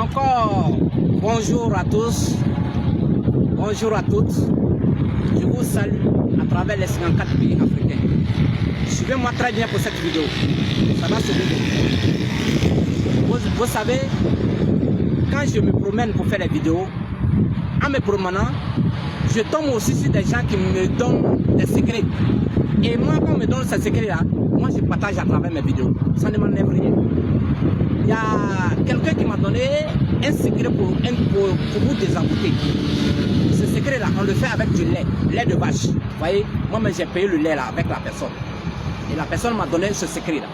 Encore bonjour à tous, bonjour à toutes. Je vous salue à travers les 54 pays africains. Suivez-moi très bien pour cette vidéo. Ça va se dérouler. Vous savez, quand je me promène pour faire les vidéos, en me promenant, je tombe aussi sur des gens qui me donnent des secrets. Et moi, quand on me donne ces secrets-là, moi je partage à travers mes vidéos. Ça ne m'enlève rien. Il y a quelqu'un qui m'a donné un secret pour vous désembouter. Ce secret-là, on le fait avec du lait de vache. Vous voyez, moi j'ai payé le lait là avec la personne. Et la personne m'a donné ce secret-là.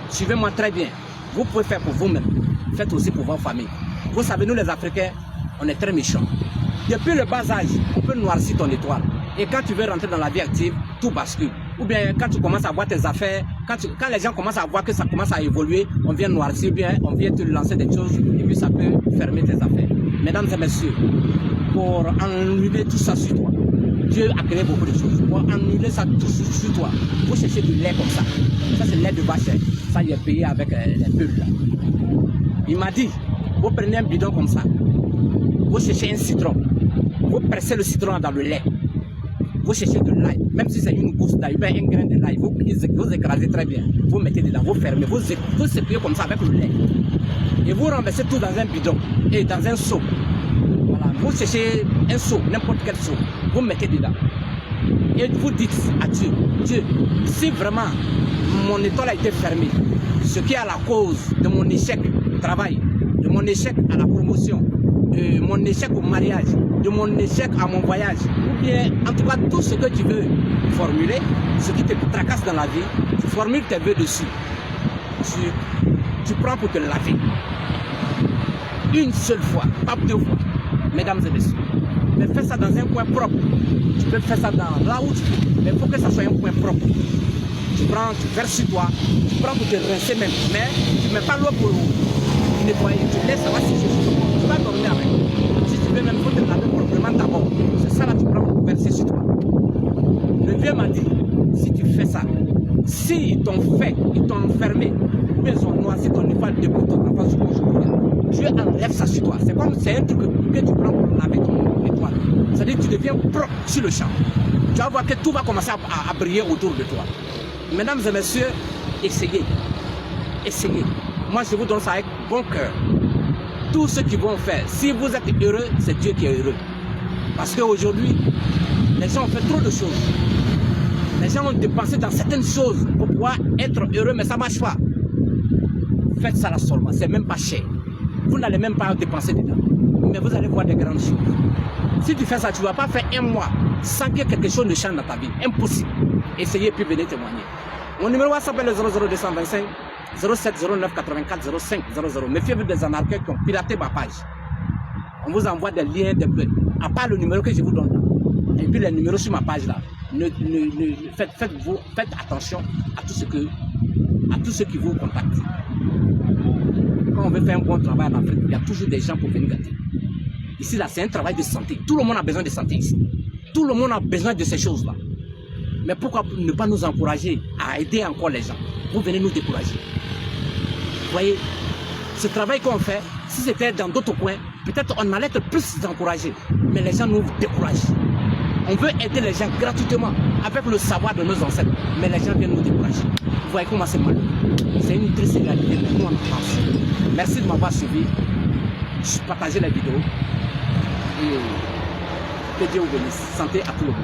Suivez-moi très bien. Vous pouvez faire pour vous-même. Faites aussi pour votre famille. Vous savez, nous les Africains, on est très méchants. Depuis le bas âge, on peut noircir ton étoile. Et quand tu veux rentrer dans la vie active, tout bascule. Ou bien quand tu commences à voir tes affaires, quand les gens commencent à voir que ça commence à évoluer, on vient noircir, bien on vient te lancer des choses et puis ça peut fermer tes affaires. Mesdames et messieurs, pour enlever tout ça sur toi, Dieu a créé beaucoup de choses. Pour enlever ça tout sur toi, vous cherchez du lait comme ça. Ça c'est le lait de vache. Ça il est payé avec les bulles là. Il m'a dit, vous prenez un bidon comme ça, vous cherchez un citron, vous pressez le citron dans le lait. Vous cherchez de l'ail, même si c'est une gousse d'ail, un grain de l'ail, vous écrasez très bien, vous mettez dedans, vous fermez, vous secouez comme ça avec le lait. Et vous renversez tout dans un bidon et dans un seau. Voilà, vous cherchez un seau, n'importe quel seau, vous mettez dedans. Et vous dites à Dieu, Dieu, si vraiment mon étoile a été fermée, ce qui est à la cause de mon échec au travail, de mon échec à la promotion, de mon échec au mariage, de mon échec à mon voyage, ou bien en tout cas tout ce que tu veux formuler, ce qui te tracasse dans la vie, tu formules tes vœux dessus. Tu prends pour te laver. Une seule fois, pas deux fois, mesdames et messieurs. Mais fais ça dans un coin propre. Tu peux faire ça là où tu veux, mais il faut que ça soit un coin propre. Tu prends, tu verses sur toi, tu prends pour te rincer même, mais tu ne mets pas l'eau pour nettoyer, tu laisses ça va sécher sur toi. Tu vas dormir avec. Si tu veux même, il faut te laver proprement d'abord. C'est ça là tu prends pour verser sur toi. Le vieux m'a dit, si tu fais ça, si ils t'ont fait, ils t'ont enfermé, ou bien ils ont noirci ton étoile depuis ton enfance jusqu'à aujourd'hui, Dieu enlève ça sur toi. C'est comme c'est un truc que tu prends pour laver ton étoile. C'est-à-dire que tu deviens propre sur le champ. Tu vas voir que tout va commencer à briller autour de toi. Mesdames et messieurs, essayez. Essayez. Moi, je vous donne ça avec bon cœur. Tout ce qu'ils vont faire, si vous êtes heureux, c'est Dieu qui est heureux. Parce qu'aujourd'hui, les gens ont fait trop de choses. Les gens ont dépensé dans certaines choses pour pouvoir être heureux, mais ça ne marche pas. Faites ça là seulement, c'est même pas cher. Vous n'allez même pas dépenser dedans. Mais vous allez voir des grandes choses. Si tu fais ça, tu ne vas pas faire un mois sans que quelque chose ne change dans ta vie. Impossible. Essayez puis venez témoigner. Mon numéro WhatsApp est le 00225 07 09 84 05 00. Méfiez-vous des anarchiques qui ont piraté ma page. On vous envoie des liens, à part le numéro que je vous donne là. Et puis les numéros sur ma page là. Faites attention à tout ce qui vous contactent. Quand on veut faire un bon travail en Afrique, il y a toujours des gens pour venir gâter. Ici là, c'est un travail de santé. Tout le monde a besoin de santé ici. Tout le monde a besoin de ces choses là. Mais pourquoi ne pas nous encourager à aider encore les gens? Vous venez nous décourager. Vous voyez, ce travail qu'on fait, si c'était dans d'autres coins, peut-être on allait être plus encouragés. Mais les gens nous découragent. On veut aider les gens gratuitement avec le savoir de nos ancêtres. Mais les gens viennent nous décourager. Vous voyez comment c'est mal. C'est une triste réalité de nous en France. Merci de m'avoir suivi. Partagez les vidéos. Et que Dieu vous bénisse. Santé à tout le monde.